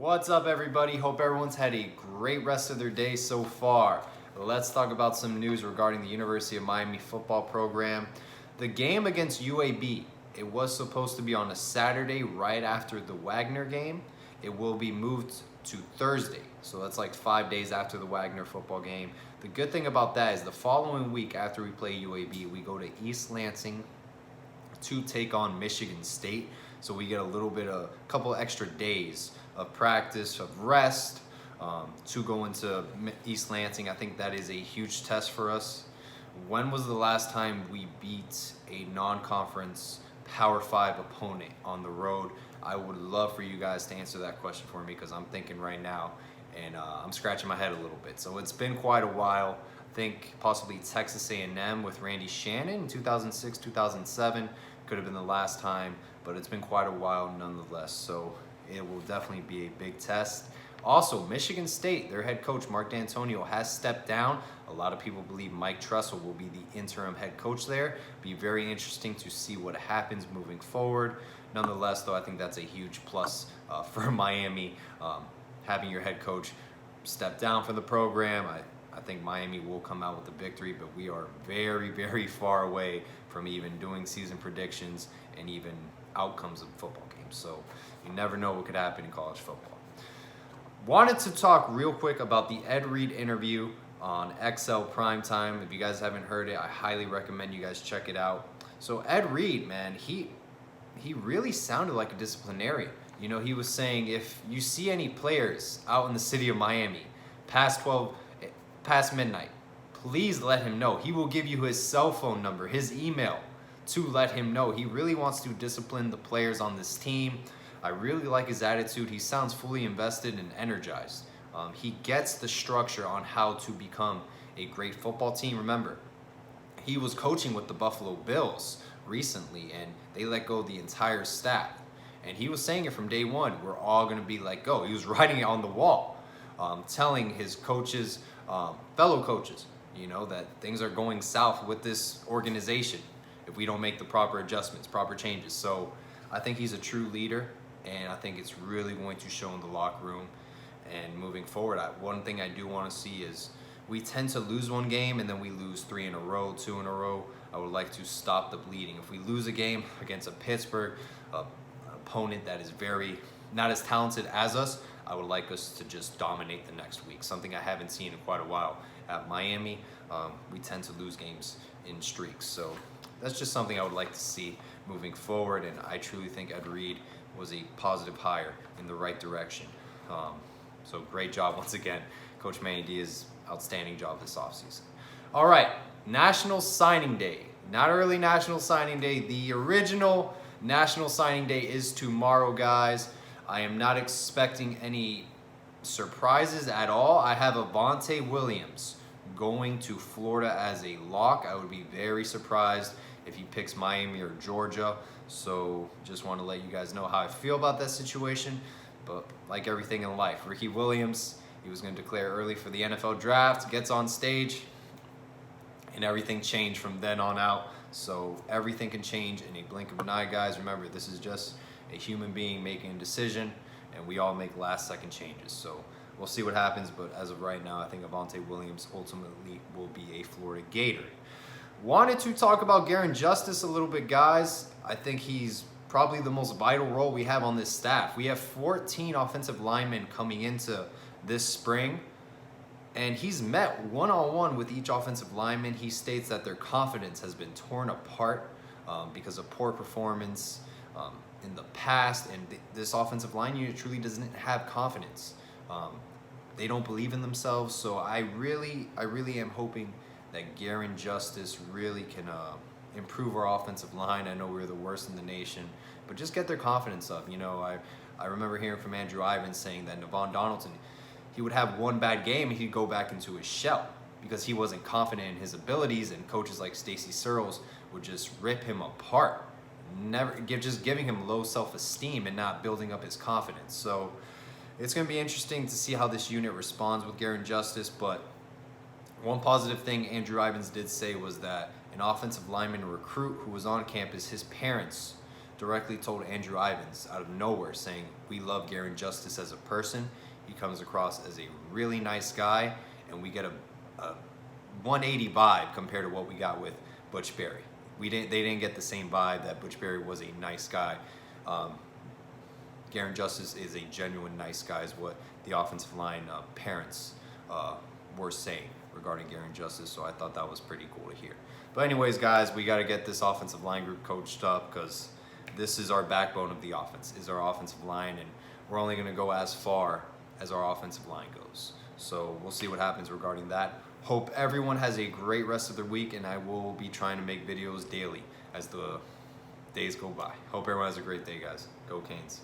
What's up, everybody? Hope everyone's had a great rest of their day so far. Let's talk about some news regarding the University of Miami football program. The game against UAB, it was supposed to be on a Saturday right after the Wagner game. It will be moved to Thursday, so that's like 5 days after the Wagner football game. The good thing about that is the following week after we play UAB, we go to East Lansing to take on Michigan State. So we get a couple extra days of practice, of rest, to go into East Lansing. I think that is a huge test for us. When was the last time we beat a non-conference Power 5 opponent on the road? I would love for you guys to answer that question for me, because I'm thinking right now, and I'm scratching my head a little bit. So it's been quite a while. I think possibly Texas A&M with Randy Shannon in 2006, 2007 could have been the last time, but it's been quite a while nonetheless. So it will definitely be a big test. Also, Michigan State, their head coach, Mark D'Antonio, has stepped down. A lot of people believe Mike Tressel will be the interim head coach there. Be very interesting to see what happens moving forward. Nonetheless, though, I think that's a huge plus for Miami, having your head coach step down for the program. I think Miami will come out with the victory, but we are very, very far away from even doing season predictions and even outcomes of football games. So you never know what could happen in college football. Wanted to talk real quick about the Reid interview on XL Primetime. If you guys haven't heard it, I highly recommend you guys check it out. So Reid, man, he really sounded like a disciplinarian. You know, he was saying if you see any players out in the city of Miami past midnight, please let him know. He will give you his cell phone number, his email, to let him know. He really wants to discipline the players on this team. I really like his attitude. He sounds fully invested and energized. He gets the structure on how to become a great football team. Remember, he was coaching with the Buffalo Bills recently, and they let go of the entire staff. And he was saying it from day one, we're all going to be let go. He was writing it on the wall, telling his coaches, fellow coaches, you know, that things are going south with this organization if we don't make the proper adjustments, proper changes. So I think he's a true leader, and I think it's really going to show in the locker room. And moving forward, one thing I do want to see is we tend to lose one game and then we lose 3 in a row, 2 in a row. I would like to stop the bleeding. If we lose a game against a Pittsburgh, an opponent that is not as talented as us, I would like us to just dominate the next week, something I haven't seen in quite a while. At Miami, we tend to lose games in streaks. So that's just something I would like to see moving forward, and I truly think Reid was a positive hire in the right direction. So great job once again, Coach Manny Diaz, outstanding job this offseason. All right, National Signing Day. Not early National Signing Day. The original National Signing Day is tomorrow, guys. I am not expecting any surprises at all. I have Avonte Williams going to Florida as a lock. I would be very surprised if he picks Miami or Georgia. So just want to let you guys know how I feel about that situation. But like everything in life, Ricky Williams, he was going to declare early for the NFL draft, gets on stage, and everything changed from then on out. So everything can change in a blink of an eye, guys. Remember, this is just a human being making a decision, and we all make last-second changes. So we'll see what happens, but as of right now, I think Avonte Williams ultimately will be a Florida Gator. Wanted to talk about Garen Justice a little bit, guys. I think he's probably the most vital role we have on this staff. We have 14 offensive linemen coming into this spring, and he's met one-on-one with each offensive lineman. He states that their confidence has been torn apart because of poor performance in the past, and this offensive line unit truly doesn't have confidence. They don't believe in themselves, so I really am hoping that Garen Justice really can improve our offensive line. I know we're the worst in the nation, but just get their confidence up. You know, I remember hearing from Andrew Ivins saying that Navon Donaldson, he would have one bad game and he'd go back into his shell because he wasn't confident in his abilities, and coaches like Stacey Searles would just rip him apart, just giving him low self-esteem and not building up his confidence. So it's going to be interesting to see how this unit responds with Garen Justice. But one positive thing Andrew Ivins did say was that an offensive lineman recruit who was on campus, his parents directly told Andrew Ivins out of nowhere, saying, "We love Garen Justice as a person. He comes across as a really nice guy, and we get a 180 vibe compared to what we got with Butch Berry. They didn't get the same vibe that Butch Berry was a nice guy. Garen Justice is a genuine nice guy, is what the offensive line parents were saying regarding Garen Justice. So I thought that was pretty cool to hear. But anyways, guys, we got to get this offensive line group coached up, because this is our backbone of the offense, is our offensive line, and we're only going to go as far as our offensive line goes. So we'll see what happens regarding that. Hope everyone has a great rest of their week, and I will be trying to make videos daily as the days go by. Hope everyone has a great day, guys. Go Canes.